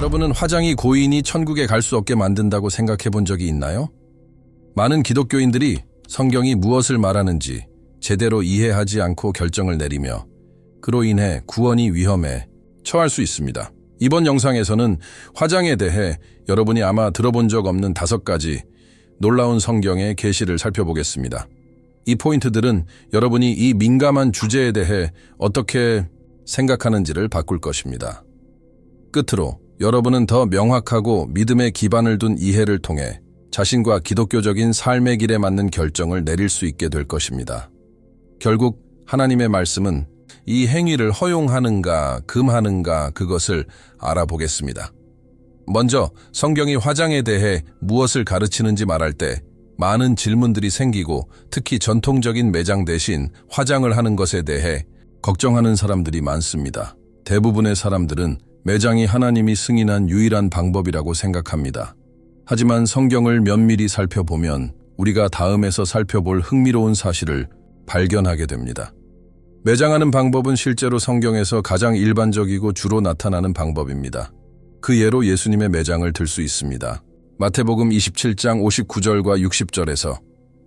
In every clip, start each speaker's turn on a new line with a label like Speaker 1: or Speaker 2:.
Speaker 1: 여러분은 화장이 고인이 천국에 갈 수 없게 만든다고 생각해 본 적이 있나요? 많은 기독교인들이 성경이 무엇을 말하는지 제대로 이해하지 않고 결정을 내리며 그로 인해 구원이 위험에 처할 수 있습니다. 이번 영상에서는 화장에 대해 여러분이 아마 들어본 적 없는 5가지 놀라운 성경의 계시를 살펴보겠습니다. 이 포인트들은 여러분이 이 민감한 주제에 대해 어떻게 생각하는지를 바꿀 것입니다. 끝으로 여러분은 더 명확하고 믿음에 기반을 둔 이해를 통해 자신과 기독교적인 삶의 길에 맞는 결정을 내릴 수 있게 될 것입니다. 결국 하나님의 말씀은 이 행위를 허용하는가 금하는가 그것을 알아보겠습니다. 먼저 성경이 화장에 대해 무엇을 가르치는지 말할 때 많은 질문들이 생기고 특히 전통적인 매장 대신 화장을 하는 것에 대해 걱정하는 사람들이 많습니다. 대부분의 사람들은 매장이 하나님이 승인한 유일한 방법이라고 생각합니다. 하지만 성경을 면밀히 살펴보면 우리가 다음에서 살펴볼 흥미로운 사실을 발견하게 됩니다. 매장하는 방법은 실제로 성경에서 가장 일반적이고 주로 나타나는 방법입니다. 그 예로 예수님의 매장을 들 수 있습니다. 마태복음 27장 59절과 60절에서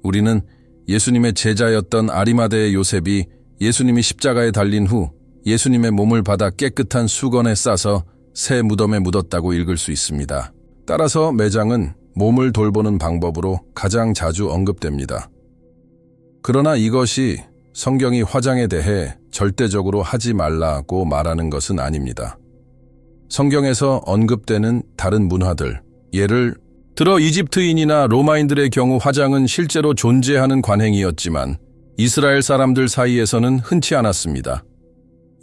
Speaker 1: 우리는 예수님의 제자였던 아리마대의 요셉이 예수님이 십자가에 달린 후 예수님의 몸을 받아 깨끗한 수건에 싸서 새 무덤에 묻었다고 읽을 수 있습니다. 따라서 매장은 몸을 돌보는 방법으로 가장 자주 언급됩니다. 그러나 이것이 성경이 화장에 대해 절대적으로 하지 말라고 말하는 것은 아닙니다. 성경에서 언급되는 다른 문화들, 예를 들어 이집트인이나 로마인들의 경우 화장은 실제로 존재하는 관행이었지만 이스라엘 사람들 사이에서는 흔치 않았습니다.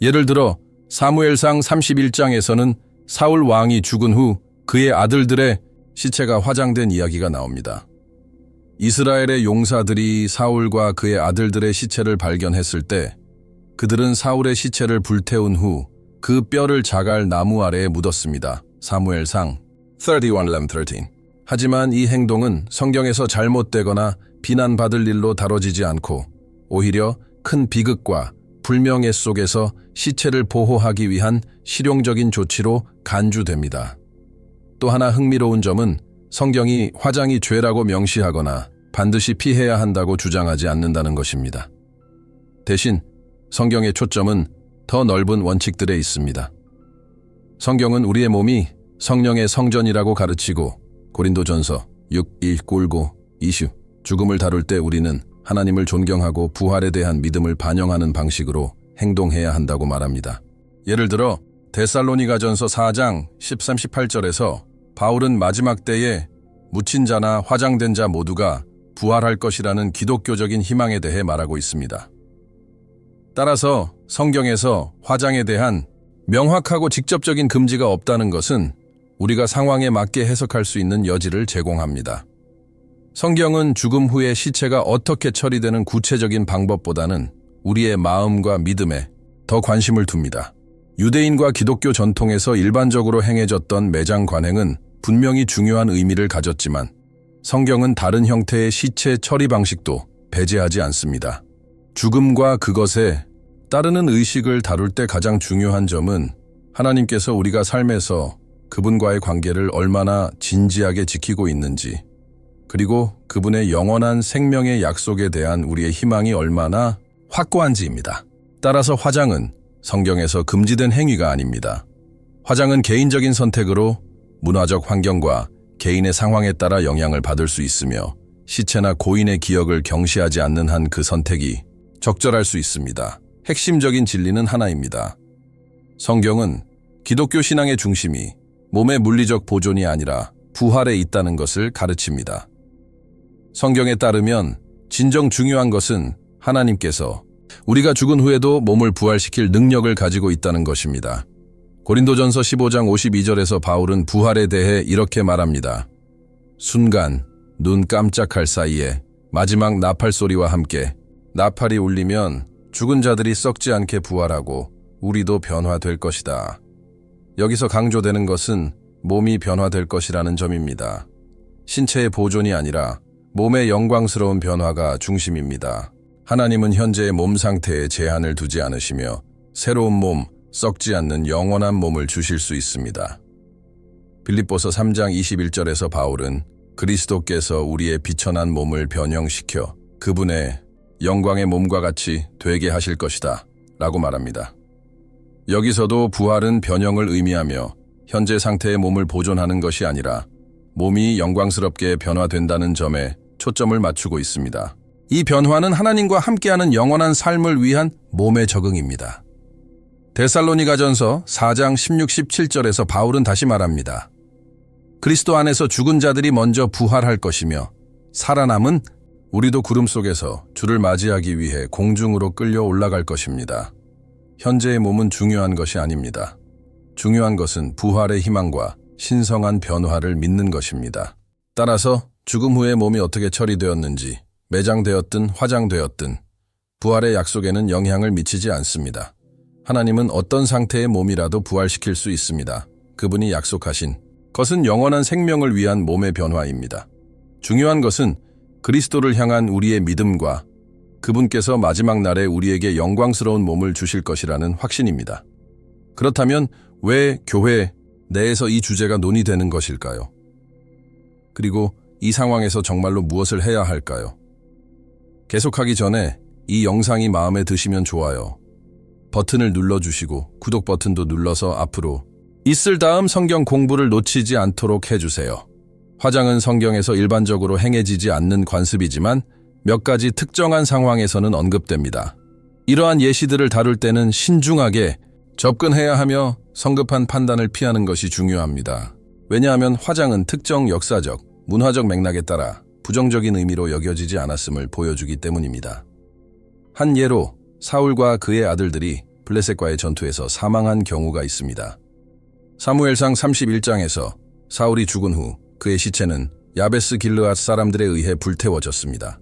Speaker 1: 예를 들어 사무엘상 31장에서는 사울 왕이 죽은 후 그의 아들들의 시체가 화장된 이야기가 나옵니다. 이스라엘의 용사들이 사울과 그의 아들들의 시체를 발견했을 때 그들은 사울의 시체를 불태운 후 그 뼈를 자갈 나무 아래에 묻었습니다. 사무엘상 31:13. 하지만 이 행동은 성경에서 잘못되거나 비난받을 일로 다뤄지지 않고 오히려 큰 비극과 불명예 속에서 시체를 보호하기 위한 실용적인 조치로 간주됩니다. 또 하나 흥미로운 점은 성경이 화장이 죄라고 명시하거나 반드시 피해야 한다고 주장하지 않는다는 것입니다. 대신 성경의 초점은 더 넓은 원칙들에 있습니다. 성경은 우리의 몸이 성령의 성전이라고 가르치고 고린도전서 6:1-9 이슈 죽음을 다룰 때 우리는 하나님을 존경하고 부활에 대한 믿음을 반영하는 방식으로 행동해야 한다고 말합니다. 예를 들어 데살로니가전서 4장 13-18절에서 바울은 마지막 때에 묻힌 자나 화장된 자 모두가 부활할 것이라는 기독교적인 희망에 대해 말하고 있습니다. 따라서 성경에서 화장에 대한 명확하고 직접적인 금지가 없다는 것은 우리가 상황에 맞게 해석할 수 있는 여지를 제공합니다. 성경은 죽음 후에 시체가 어떻게 처리되는 구체적인 방법보다는 우리의 마음과 믿음에 더 관심을 둡니다. 유대인과 기독교 전통에서 일반적으로 행해졌던 매장 관행은 분명히 중요한 의미를 가졌지만 성경은 다른 형태의 시체 처리 방식도 배제하지 않습니다. 죽음과 그것에 따르는 의식을 다룰 때 가장 중요한 점은 하나님께서 우리가 삶에서 그분과의 관계를 얼마나 진지하게 지키고 있는지, 그리고 그분의 영원한 생명의 약속에 대한 우리의 희망이 얼마나 확고한지입니다. 따라서 화장은 성경에서 금지된 행위가 아닙니다. 화장은 개인적인 선택으로 문화적 환경과 개인의 상황에 따라 영향을 받을 수 있으며 시체나 고인의 기억을 경시하지 않는 한 그 선택이 적절할 수 있습니다. 핵심적인 진리는 하나입니다. 성경은 기독교 신앙의 중심이 몸의 물리적 보존이 아니라 부활에 있다는 것을 가르칩니다. 성경에 따르면 진정 중요한 것은 하나님께서 우리가 죽은 후에도 몸을 부활시킬 능력을 가지고 있다는 것입니다. 고린도전서 15장 52절에서 바울은 부활에 대해 이렇게 말합니다. 순간 눈 깜짝할 사이에 마지막 나팔 소리와 함께 나팔이 울리면 죽은 자들이 썩지 않게 부활하고 우리도 변화될 것이다. 여기서 강조되는 것은 몸이 변화될 것이라는 점입니다. 신체의 보존이 아니라 몸의 영광스러운 변화가 중심입니다. 하나님은 현재의 몸 상태에 제한을 두지 않으시며 새로운 몸, 썩지 않는 영원한 몸을 주실 수 있습니다. 빌립보서 3장 21절에서 바울은 그리스도께서 우리의 비천한 몸을 변형시켜 그분의 영광의 몸과 같이 되게 하실 것이다 라고 말합니다. 여기서도 부활은 변형을 의미하며 현재 상태의 몸을 보존하는 것이 아니라 몸이 영광스럽게 변화된다는 점에 초점을 맞추고 있습니다. 이 변화는 하나님과 함께하는 영원한 삶을 위한 몸의 적응입니다. 데살로니가전서 4장 16, 17절에서 바울은 다시 말합니다. 그리스도 안에서 죽은 자들이 먼저 부활할 것이며 살아남은 우리도 구름 속에서 주를 맞이하기 위해 공중으로 끌려 올라갈 것입니다. 현재의 몸은 중요한 것이 아닙니다. 중요한 것은 부활의 희망과 신성한 변화를 믿는 것입니다. 따라서 죽음 후에 몸이 어떻게 처리되었는지, 매장되었든 화장되었든 부활의 약속에는 영향을 미치지 않습니다. 하나님은 어떤 상태의 몸이라도 부활시킬 수 있습니다. 그분이 약속하신 것은 영원한 생명을 위한 몸의 변화입니다. 중요한 것은 그리스도를 향한 우리의 믿음과 그분께서 마지막 날에 우리에게 영광스러운 몸을 주실 것이라는 확신입니다. 그렇다면 왜 교회 내에서 이 주제가 논의되는 것일까요? 그리고 이 상황에서 정말로 무엇을 해야 할까요? 계속하기 전에 이 영상이 마음에 드시면 좋아요 버튼을 눌러주시고 구독 버튼도 눌러서 앞으로 있을 다음 성경 공부를 놓치지 않도록 해주세요. 화장은 성경에서 일반적으로 행해지지 않는 관습이지만 몇 가지 특정한 상황에서는 언급됩니다. 이러한 예시들을 다룰 때는 신중하게 접근해야 하며 성급한 판단을 피하는 것이 중요합니다. 왜냐하면 화장은 특정 역사적, 문화적 맥락에 따라 부정적인 의미로 여겨지지 않았음을 보여주기 때문입니다. 한 예로 사울과 그의 아들들이 블레셋과의 전투에서 사망한 경우가 있습니다. 사무엘상 31장에서 사울이 죽은 후 그의 시체는 야베스 길르앗 사람들에 의해 불태워졌습니다.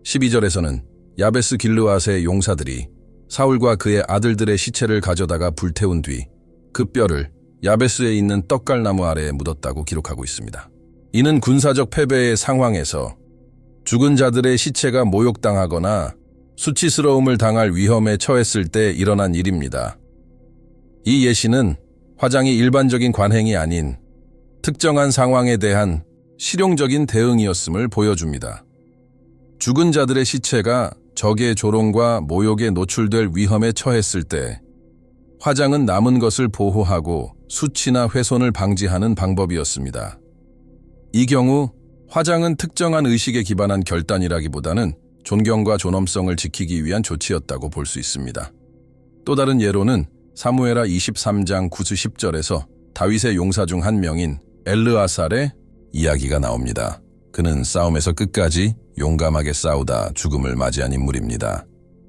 Speaker 1: 12절에서는 야베스 길르앗의 용사들이 사울과 그의 아들들의 시체를 가져다가 불태운 뒤 그 뼈를 야베스에 있는 떡갈나무 아래에 묻었다고 기록하고 있습니다. 이는 군사적 패배의 상황에서 죽은 자들의 시체가 모욕당하거나 수치스러움을 당할 위험에 처했을 때 일어난 일입니다. 이 예시는 화장이 일반적인 관행이 아닌 특정한 상황에 대한 실용적인 대응이었음을 보여줍니다. 죽은 자들의 시체가 적의 조롱과 모욕에 노출될 위험에 처했을 때 화장은 남은 것을 보호하고 수치나 훼손을 방지하는 방법이었습니다. 이 경우 화장은 특정한 의식에 기반한 결단이라기보다는 존경과 존엄성을 지키기 위한 조치였다고 볼 수 있습니다. 또 다른 예로는 사무엘하 23장 9수 10절에서 다윗의 용사 중 한 명인 엘르아살의 이야기가 나옵니다. 그는 싸움에서 끝까지 용감하게 싸우다 죽음을 맞이한 인물입니다.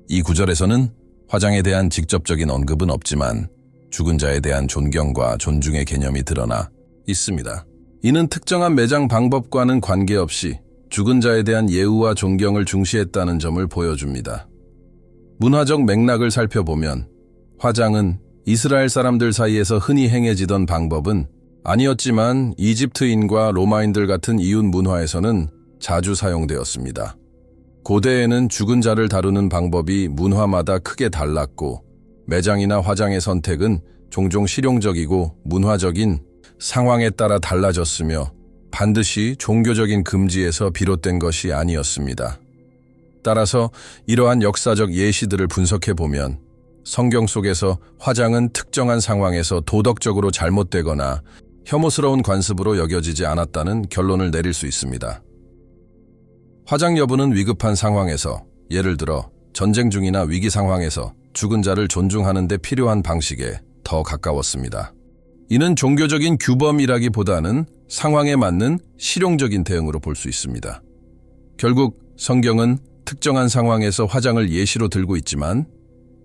Speaker 1: 이 구절에서는 화장에 대한 직접적인 언급은 없지만 죽은 자에 대한 존경과 존중의 개념이 드러나 있습니다. 이는 특정한 매장 방법과는 관계없이 죽은 자에 대한 예우와 존경을 중시했다는 점을 보여줍니다. 문화적 맥락을 살펴보면 화장은 이스라엘 사람들 사이에서 흔히 행해지던 방법은 아니었지만 이집트인과 로마인들 같은 이웃 문화에서는 자주 사용되었습니다. 고대에는 죽은 자를 다루는 방법이 문화마다 크게 달랐고 매장이나 화장의 선택은 종종 실용적이고 문화적인 상황에 따라 달라졌으며 반드시 종교적인 금지에서 비롯된 것이 아니었습니다. 따라서 이러한 역사적 예시들을 분석해보면 성경 속에서 화장은 특정한 상황에서 도덕적으로 잘못되거나 혐오스러운 관습으로 여겨지지 않았다는 결론을 내릴 수 있습니다. 화장 여부는 위급한 상황에서, 예를 들어 전쟁 중이나 위기 상황에서 죽은 자를 존중하는 데 필요한 방식에 더 가까웠습니다. 이는 종교적인 규범이라기보다는 상황에 맞는 실용적인 대응으로 볼 수 있습니다. 결국 성경은 특정한 상황에서 화장을 예시로 들고 있지만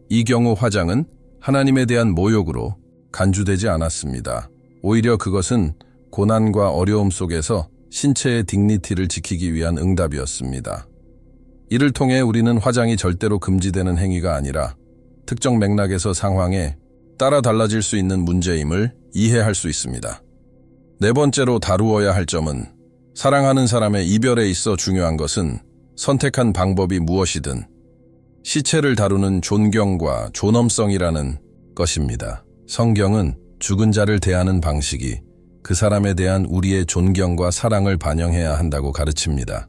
Speaker 1: 이 경우 화장은 하나님에 대한 모욕으로 간주되지 않았습니다. 오히려 그것은 고난과 어려움 속에서 신체의 디그니티를 지키기 위한 응답이었습니다. 이를 통해 우리는 화장이 절대로 금지되는 행위가 아니라 특정 맥락에서 상황에 따라 달라질 수 있는 문제임을 이해할 수 있습니다. 네 번째로 다루어야 할 점은 사랑하는 사람의 이별에 있어 중요한 것은 선택한 방법이 무엇이든 시체를 다루는 존경과 존엄성이라는 것입니다. 성경은 죽은 자를 대하는 방식이 그 사람에 대한 우리의 존경과 사랑을 반영해야 한다고 가르칩니다.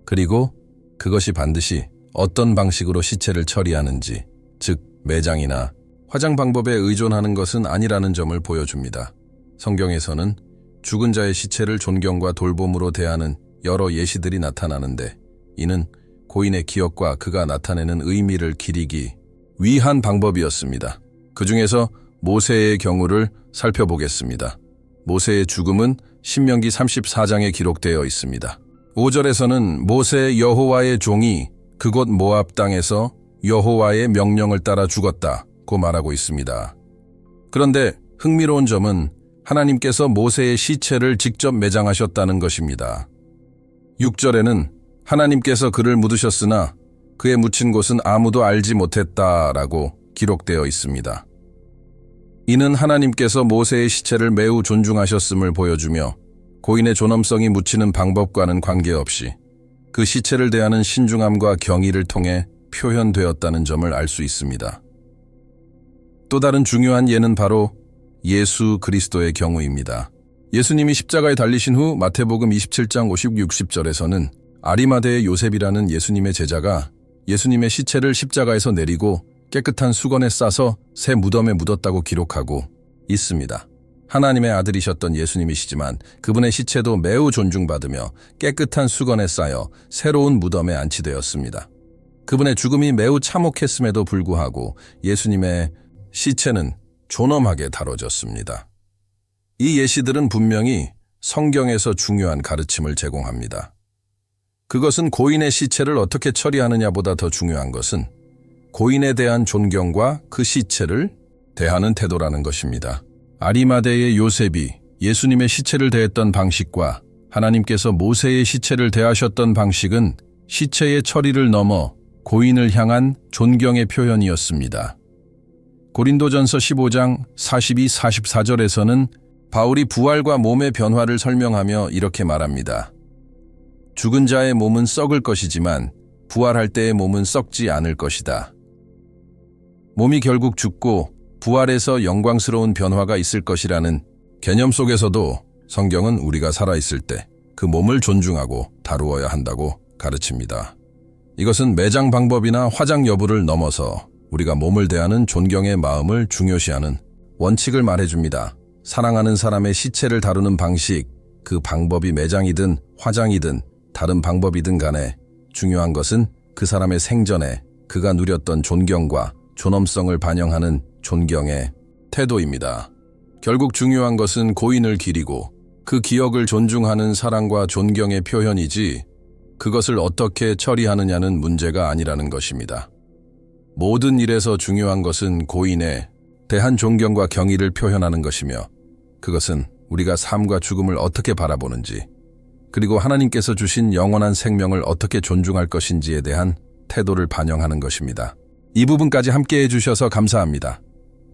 Speaker 1: 그리고 그것이 반드시 어떤 방식으로 시체를 처리하는지, 즉 매장이나 화장 방법에 의존하는 것은 아니라는 점을 보여줍니다. 성경에서는 죽은 자의 시체를 존경과 돌봄으로 대하는 여러 예시들이 나타나는데, 이는 고인의 기억과 그가 나타내는 의미를 기리기 위한 방법이었습니다. 그 중에서 모세의 경우를 살펴보겠습니다. 모세의 죽음은 신명기 34장에 기록되어 있습니다. 5절에서는 모세 여호와의 종이 그곳 모압 땅에서 여호와의 명령을 따라 죽었다고 말하고 있습니다. 그런데 흥미로운 점은 하나님께서 모세의 시체를 직접 매장하셨다는 것입니다. 6절에는 하나님께서 그를 묻으셨으나 그의 묻힌 곳은 아무도 알지 못했다라고 기록되어 있습니다. 이는 하나님께서 모세의 시체를 매우 존중하셨음을 보여주며 고인의 존엄성이 묻히는 방법과는 관계없이 그 시체를 대하는 신중함과 경의를 통해 표현되었다는 점을 알 수 있습니다. 또 다른 중요한 예는 바로 예수 그리스도의 경우입니다. 예수님이 십자가에 달리신 후 마태복음 27장 50-60절에서는 아리마대의 요셉이라는 예수님의 제자가 예수님의 시체를 십자가에서 내리고 깨끗한 수건에 싸서 새 무덤에 묻었다고 기록하고 있습니다. 하나님의 아들이셨던 예수님이시지만 그분의 시체도 매우 존중받으며 깨끗한 수건에 쌓여 새로운 무덤에 안치되었습니다. 그분의 죽음이 매우 참혹했음에도 불구하고 예수님의 시체는 존엄하게 다뤄졌습니다. 이 예시들은 분명히 성경에서 중요한 가르침을 제공합니다. 그것은 고인의 시체를 어떻게 처리하느냐보다 더 중요한 것은 고인에 대한 존경과 그 시체를 대하는 태도라는 것입니다. 아리마대의 요셉이 예수님의 시체를 대했던 방식과 하나님께서 모세의 시체를 대하셨던 방식은 시체의 처리를 넘어 고인을 향한 존경의 표현이었습니다. 고린도전서 15장 42-44절에서는 바울이 부활과 몸의 변화를 설명하며 이렇게 말합니다. 죽은 자의 몸은 썩을 것이지만 부활할 때의 몸은 썩지 않을 것이다. 몸이 결국 죽고 부활해서 영광스러운 변화가 있을 것이라는 개념 속에서도 성경은 우리가 살아있을 때 그 몸을 존중하고 다루어야 한다고 가르칩니다. 이것은 매장 방법이나 화장 여부를 넘어서 우리가 몸을 대하는 존경의 마음을 중요시하는 원칙을 말해줍니다. 사랑하는 사람의 시체를 다루는 방식, 그 방법이 매장이든 화장이든 다른 방법이든 간에 중요한 것은 그 사람의 생전에 그가 누렸던 존경과 존엄성을 반영하는 존경의 태도입니다. 결국 중요한 것은 고인을 기리고 그 기억을 존중하는 사랑과 존경의 표현이지 그것을 어떻게 처리하느냐는 문제가 아니라는 것입니다. 모든 일에서 중요한 것은 고인에 대한 존경과 경의를 표현하는 것이며 그것은 우리가 삶과 죽음을 어떻게 바라보는지 그리고 하나님께서 주신 영원한 생명을 어떻게 존중할 것인지에 대한 태도를 반영하는 것입니다. 이 부분까지 함께 해주셔서 감사합니다.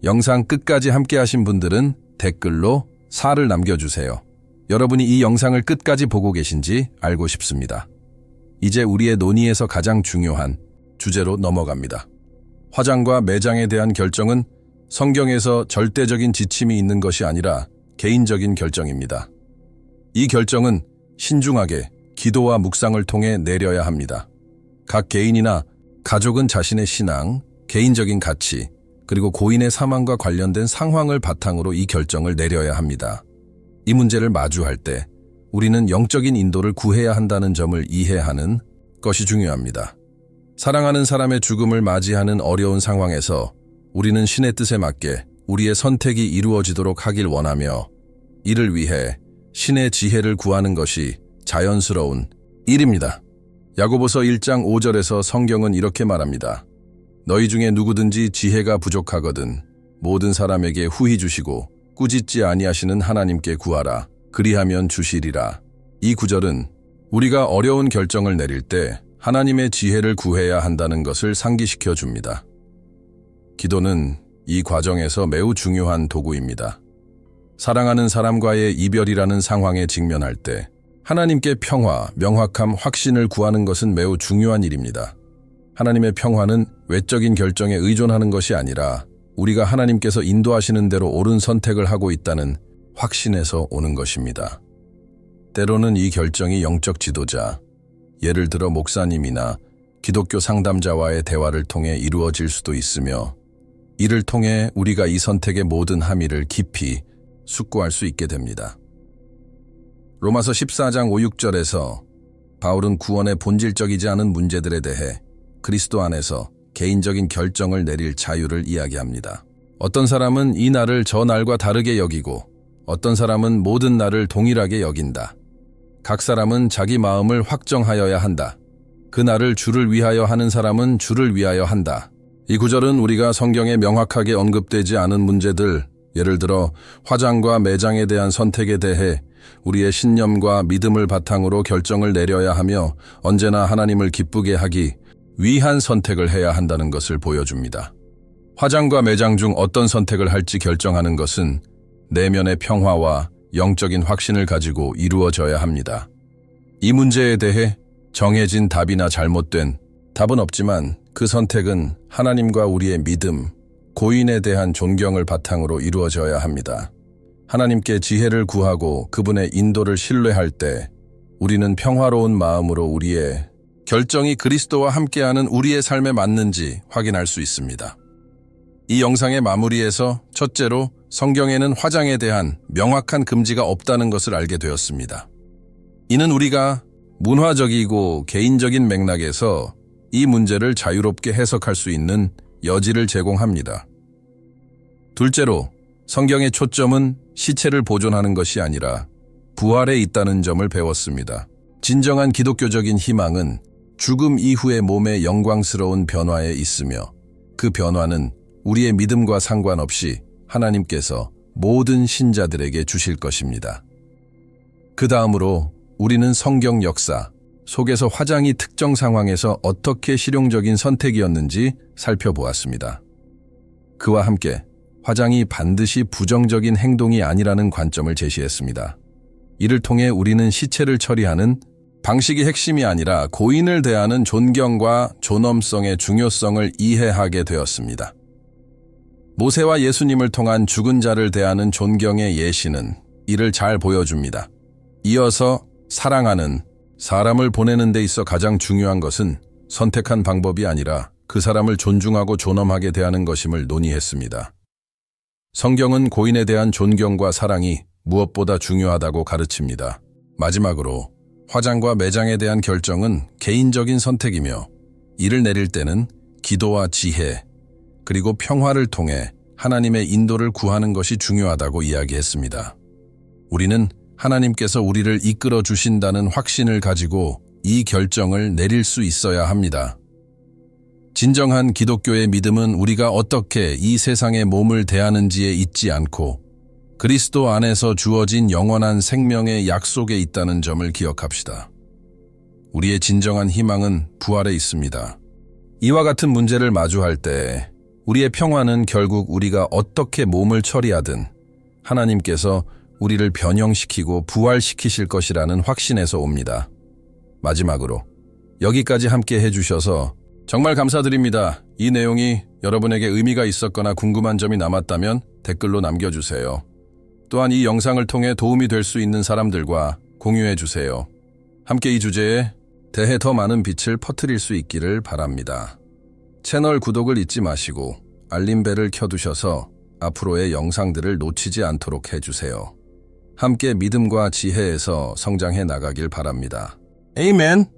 Speaker 1: 영상 끝까지 함께 하신 분들은 댓글로 4를 남겨주세요. 여러분이 이 영상을 끝까지 보고 계신지 알고 싶습니다. 이제 우리의 논의에서 가장 중요한 주제로 넘어갑니다. 화장과 매장에 대한 결정은 성경에서 절대적인 지침이 있는 것이 아니라 개인적인 결정입니다. 이 결정은 신중하게 기도와 묵상을 통해 내려야 합니다. 각 개인이나 가족은 자신의 신앙, 개인적인 가치, 그리고 고인의 사망과 관련된 상황을 바탕으로 이 결정을 내려야 합니다. 이 문제를 마주할 때 우리는 영적인 인도를 구해야 한다는 점을 이해하는 것이 중요합니다. 사랑하는 사람의 죽음을 맞이하는 어려운 상황에서 우리는 신의 뜻에 맞게 우리의 선택이 이루어지도록 하길 원하며 이를 위해 신의 지혜를 구하는 것이 자연스러운 일입니다. 야고보서 1장 5절에서 성경은 이렇게 말합니다. 너희 중에 누구든지 지혜가 부족하거든 모든 사람에게 후히 주시고 꾸짖지 아니하시는 하나님께 구하라. 그리하면 주시리라. 이 구절은 우리가 어려운 결정을 내릴 때 하나님의 지혜를 구해야 한다는 것을 상기시켜 줍니다. 기도는 이 과정에서 매우 중요한 도구입니다. 사랑하는 사람과의 이별이라는 상황에 직면할 때 하나님께 평화, 명확함, 확신을 구하는 것은 매우 중요한 일입니다. 하나님의 평화는 외적인 결정에 의존하는 것이 아니라 우리가 하나님께서 인도하시는 대로 옳은 선택을 하고 있다는 확신에서 오는 것입니다. 때로는 이 결정이 영적 지도자, 예를 들어 목사님이나 기독교 상담자와의 대화를 통해 이루어질 수도 있으며, 이를 통해 우리가 이 선택의 모든 함의를 깊이 숙고할 수 있게 됩니다. 로마서 14장 5-6절에서 바울은 구원의 본질적이지 않은 문제들에 대해 그리스도 안에서 개인적인 결정을 내릴 자유를 이야기합니다. 어떤 사람은 이 날을 저 날과 다르게 여기고 어떤 사람은 모든 날을 동일하게 여긴다. 각 사람은 자기 마음을 확정하여야 한다. 그 날을 주를 위하여 하는 사람은 주를 위하여 한다. 이 구절은 우리가 성경에 명확하게 언급되지 않은 문제들, 예를 들어 화장과 매장에 대한 선택에 대해 우리의 신념과 믿음을 바탕으로 결정을 내려야 하며 언제나 하나님을 기쁘게 하기 위한 선택을 해야 한다는 것을 보여줍니다. 화장과 매장 중 어떤 선택을 할지 결정하는 것은 내면의 평화와 영적인 확신을 가지고 이루어져야 합니다. 이 문제에 대해 정해진 답이나 잘못된 답은 없지만 그 선택은 하나님과 우리의 믿음, 고인에 대한 존경을 바탕으로 이루어져야 합니다. 하나님께 지혜를 구하고 그분의 인도를 신뢰할 때 우리는 평화로운 마음으로 우리의 결정이 그리스도와 함께하는 우리의 삶에 맞는지 확인할 수 있습니다. 이 영상의 마무리에서 첫째로 성경에는 화장에 대한 명확한 금지가 없다는 것을 알게 되었습니다. 이는 우리가 문화적이고 개인적인 맥락에서 이 문제를 자유롭게 해석할 수 있는 여지를 제공합니다. 둘째로, 성경의 초점은 시체를 보존하는 것이 아니라 부활에 있다는 점을 배웠습니다. 진정한 기독교적인 희망은 죽음 이후의 몸의 영광스러운 변화에 있으며 그 변화는 우리의 믿음과 상관없이 하나님께서 모든 신자들에게 주실 것입니다. 그 다음으로 우리는 성경 역사 속에서 화장이 특정 상황에서 어떻게 실용적인 선택이었는지 살펴보았습니다. 그와 함께 화장이 반드시 부정적인 행동이 아니라는 관점을 제시했습니다. 이를 통해 우리는 시체를 처리하는 방식이 핵심이 아니라 고인을 대하는 존경과 존엄성의 중요성을 이해하게 되었습니다. 모세와 예수님을 통한 죽은 자를 대하는 존경의 예시는 이를 잘 보여줍니다. 이어서 사랑하는 사람을 보내는 데 있어 가장 중요한 것은 선택한 방법이 아니라 그 사람을 존중하고 존엄하게 대하는 것임을 논의했습니다. 성경은 고인에 대한 존경과 사랑이 무엇보다 중요하다고 가르칩니다. 마지막으로 화장과 매장에 대한 결정은 개인적인 선택이며 이를 내릴 때는 기도와 지혜, 그리고 평화를 통해 하나님의 인도를 구하는 것이 중요하다고 이야기했습니다. 우리는 하나님께서 우리를 이끌어 주신다는 확신을 가지고 이 결정을 내릴 수 있어야 합니다. 진정한 기독교의 믿음은 우리가 어떻게 이 세상의 몸을 대하는지에 있지 않고 그리스도 안에서 주어진 영원한 생명의 약속에 있다는 점을 기억합시다. 우리의 진정한 희망은 부활에 있습니다. 이와 같은 문제를 마주할 때 우리의 평화는 결국 우리가 어떻게 몸을 처리하든 하나님께서 우리를 변형시키고 부활시키실 것이라는 확신에서 옵니다. 마지막으로 여기까지 함께 해주셔서 정말 감사드립니다. 이 내용이 여러분에게 의미가 있었거나 궁금한 점이 남았다면 댓글로 남겨주세요. 또한 이 영상을 통해 도움이 될 수 있는 사람들과 공유해주세요. 함께 이 주제에 대해 더 많은 빛을 퍼뜨릴 수 있기를 바랍니다. 채널 구독을 잊지 마시고 알림벨을 켜두셔서 앞으로의 영상들을 놓치지 않도록 해주세요. 함께 믿음과 지혜에서 성장해 나가길 바랍니다. 에이멘!